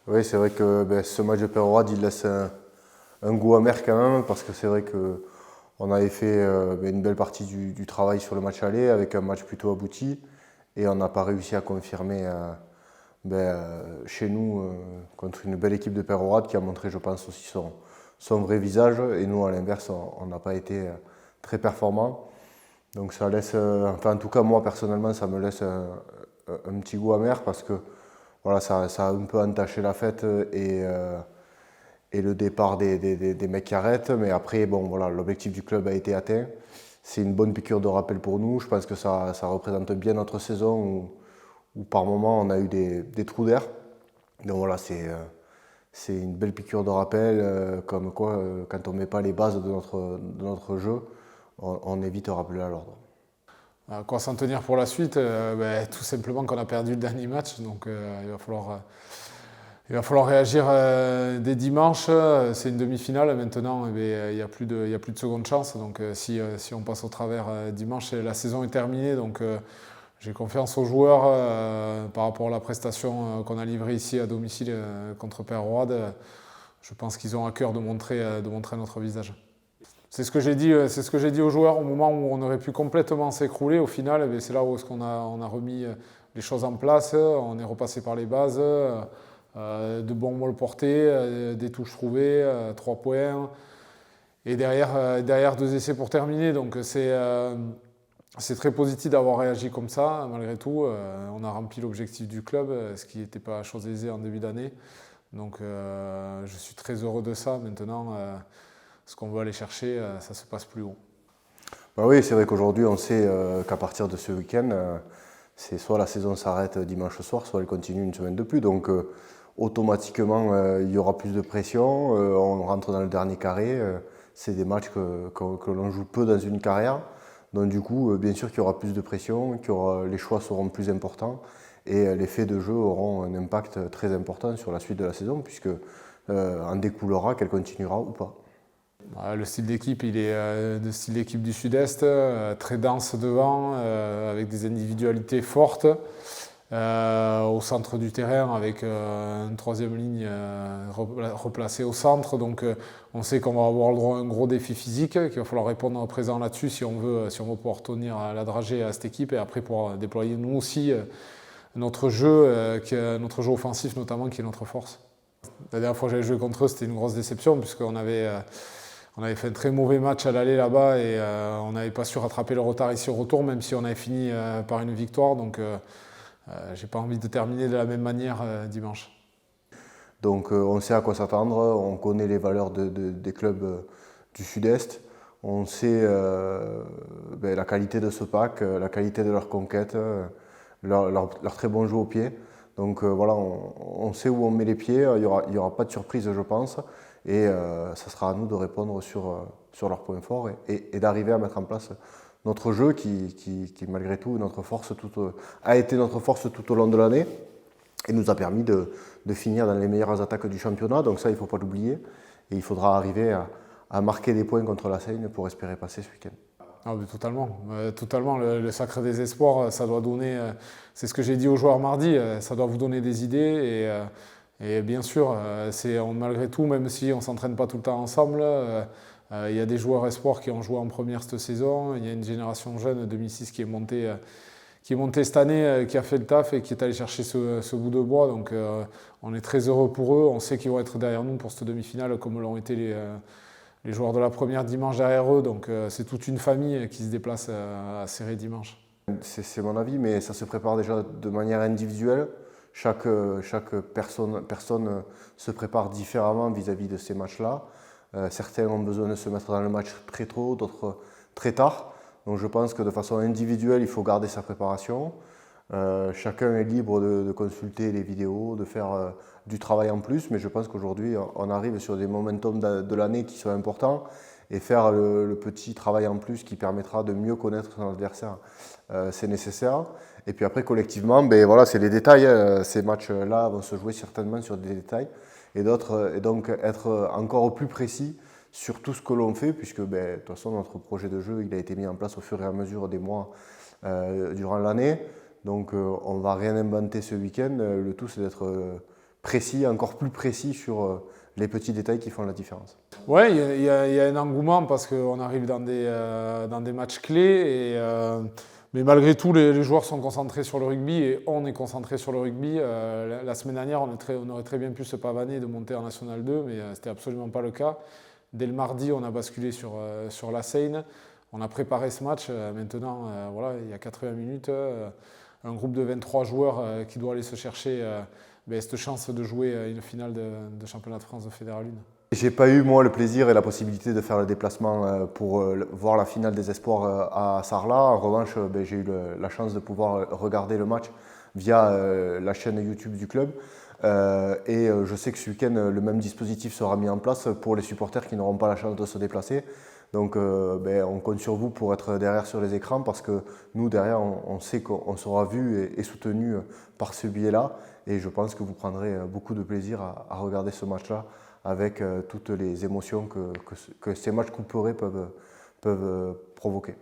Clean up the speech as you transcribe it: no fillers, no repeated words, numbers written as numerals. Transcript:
Oui, c'est vrai que ce match de Peyrehorade, il laisse un goût amer quand même, parce que c'est vrai qu'on avait fait une belle partie du travail sur le match aller, avec un match plutôt abouti, et on n'a pas réussi à confirmer chez nous contre une belle équipe de Peyrehorade qui a montré, je pense, aussi son vrai visage, et nous, à l'inverse, on n'a pas été très performants. Donc ça laisse, enfin en tout cas moi personnellement, ça me laisse un petit goût amer parce que voilà, ça a un peu entaché la fête et le départ des mecs qui arrêtent. Mais après, bon, voilà, l'objectif du club a été atteint. C'est une bonne piqûre de rappel pour nous. Je pense que ça représente bien notre saison où par moment on a eu des trous d'air. Donc voilà, c'est une belle piqûre de rappel, comme quoi, quand on ne met pas les bases de notre jeu, on est vite rappelé à l'ordre. À quoi s'en tenir pour la suite? Tout simplement qu'on a perdu le dernier match, donc il va falloir réagir dès dimanche. C'est une demi-finale maintenant, il n'y a plus de seconde chance. Donc si on passe au travers dimanche, la saison est terminée. Donc j'ai confiance aux joueurs par rapport à la prestation qu'on a livrée ici à domicile contre Peyrehorade. Je pense qu'ils ont à cœur de montrer notre visage. C'est ce que j'ai dit aux joueurs au moment où on aurait pu complètement s'écrouler. Au final, c'est là où on a remis les choses en place. On est repassé par les bases, de bons molles portés, des touches trouvées, 3 points. Et derrière 2 essais pour terminer. Donc c'est très positif d'avoir réagi comme ça, malgré tout. On a rempli l'objectif du club, ce qui n'était pas chose aisée en début d'année. Donc je suis très heureux de ça. Maintenant, ce qu'on veut aller chercher, ça se passe plus haut. Bah oui, c'est vrai qu'aujourd'hui, on sait qu'à partir de ce week-end, c'est soit la saison s'arrête dimanche soir, soit elle continue une semaine de plus. Donc automatiquement, il y aura plus de pression, on rentre dans le dernier carré. C'est des matchs que l'on joue peu dans une carrière. Donc du coup, bien sûr qu'il y aura plus de pression, les choix seront plus importants et les faits de jeu auront un impact très important sur la suite de la saison, puisque en découlera qu'elle continuera ou pas. Le style d'équipe, il est de style d'équipe du Sud-Est, très dense devant, avec des individualités fortes. Au centre du terrain, avec une troisième ligne replacée au centre. Donc on sait qu'on va avoir le droit à un gros défi physique, qu'il va falloir répondre à présent là-dessus si on veut pouvoir tenir la dragée à cette équipe et après pouvoir déployer nous aussi notre jeu, notre jeu offensif notamment, qui est notre force. La dernière fois que j'avais joué contre eux, c'était une grosse déception puisqu'on avait fait un très mauvais match à l'aller là-bas et on n'avait pas su rattraper le retard ici au retour, même si on avait fini par une victoire. Donc j'ai pas envie de terminer de la même manière dimanche. Donc on sait à quoi s'attendre, on connaît les valeurs des clubs du Sud-Est, on sait la qualité de ce pack, la qualité de leur conquête, leur très bon jeu au pied. Donc voilà, on sait où on met les pieds, il y aura pas de surprise je pense, et ça sera à nous de répondre sur leurs points forts et d'arriver à mettre en place notre jeu qui malgré tout a été notre force tout au long de l'année et nous a permis de finir dans les meilleures attaques du championnat. Donc ça, il ne faut pas l'oublier. Et il faudra arriver à marquer des points contre la Seigne pour espérer passer ce week-end. Ah, mais totalement, totalement. Le sacre des espoirs, ça doit donner. C'est ce que j'ai dit aux joueurs mardi. Ça doit vous donner des idées et bien sûr, malgré tout, même si on ne s'entraîne pas tout le temps ensemble, il y a des joueurs espoirs qui ont joué en première cette saison. Il y a une génération jeune 2006 qui est montée cette année, qui a fait le taf et qui est allé chercher ce bout de bois. Donc on est très heureux pour eux. On sait qu'ils vont être derrière nous pour cette demi-finale, comme l'ont été les joueurs de la première dimanche derrière eux. Donc c'est toute une famille qui se déplace à Serré dimanche. C'est mon avis, mais ça se prépare déjà de manière individuelle. Chaque personne se prépare différemment vis-à-vis de ces matchs-là. Certains ont besoin de se mettre dans le match très tôt, d'autres très tard. Donc je pense que de façon individuelle, il faut garder sa préparation. Chacun est libre de consulter les vidéos, de faire du travail en plus, mais je pense qu'aujourd'hui, on arrive sur des momentum de l'année qui sont importants et faire le petit travail en plus qui permettra de mieux connaître son adversaire, c'est nécessaire. Et puis après, collectivement, voilà, c'est les détails. Ces matchs-là vont se jouer certainement sur des détails et donc être encore plus précis sur tout ce que l'on fait, puisque de toute façon, notre projet de jeu il a été mis en place au fur et à mesure des mois durant l'année. Donc on ne va rien inventer ce week-end. Le tout, c'est d'être précis, encore plus précis sur les petits détails qui font la différence. Ouais, il y a un engouement parce qu'on arrive dans des matchs clés. Mais malgré tout, les joueurs sont concentrés sur le rugby et on est concentré sur le rugby. La semaine dernière, on aurait très bien pu se pavaner de monter en National 2, mais ce n'était absolument pas le cas. Dès le mardi, on a basculé sur la Seine. On a préparé ce match. Maintenant, voilà, il y a 80 minutes, un groupe de 23 joueurs qui doit aller se chercher cette chance de jouer une finale de championnat de France de Fédéral 1. J'ai pas eu moi le plaisir et la possibilité de faire le déplacement pour voir la finale des espoirs à Sarlat. En revanche, j'ai eu la chance de pouvoir regarder le match via la chaîne YouTube du club. Et je sais que ce week-end, le même dispositif sera mis en place pour les supporters qui n'auront pas la chance de se déplacer. Donc on compte sur vous pour être derrière sur les écrans parce que nous, derrière, on sait qu'on sera vu et soutenu par ce biais-là. Et je pense que vous prendrez beaucoup de plaisir à regarder ce match-là avec toutes les émotions que ces matchs couperets peuvent provoquer.